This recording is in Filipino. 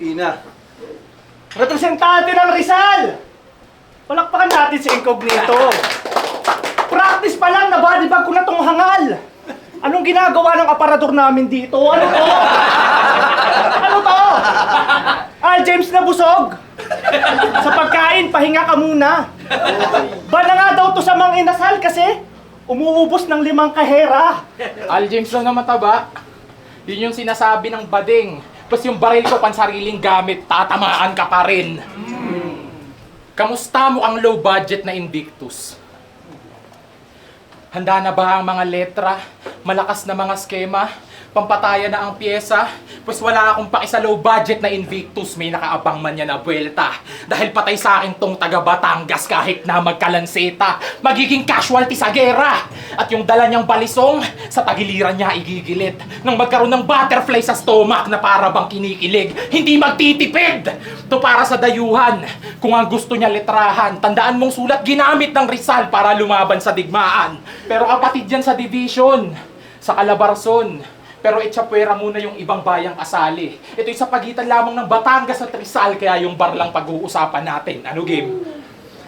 Ina. Representante ng Rizal! Palakpakan natin si Incognito. Practice pa lang, nabadibag ko na tong hangal. Anong ginagawa ng aparador namin dito? Ano to? Ano to? James na busog? Sa pagkain, pahinga ka muna. Bala nga daw to sa mga inasal kasi umuubos ng 5 kahera. James lang na mataba. Yun yung sinasabi ng bading. Pas yung baril ko pansariling gamit, tatamaan ka pa rin. Kamusta mo ang low budget na Invictus? Handa na ba ang mga letra? Malakas na mga skema? Pampatayan na ang pyesa? Pues wala akong paki sa low budget na Invictus, may nakaabang man yan na buwelta. Dahil patay sa akin tong taga Batangas kahit na magkalanseta. Magiging casualty sa gera. At yung dala niyang balisong, sa tagiliran niya igigilit. Nang magkaroon ng butterfly sa stomach na para bang kinikilig, hindi magtitipid! To para sa dayuhan. Kung ang gusto niya letrahan, tandaan mong sulat ginamit ng Rizal para lumaban sa digmaan. Pero kapatid yan sa division, sa Calabarzon. Pero itsapwera muna yung ibang bayang asali. Ito'y sa pagitan lamang ng Batangas at Rizal, kaya yung bar lang pag-uusapan natin. Ano game?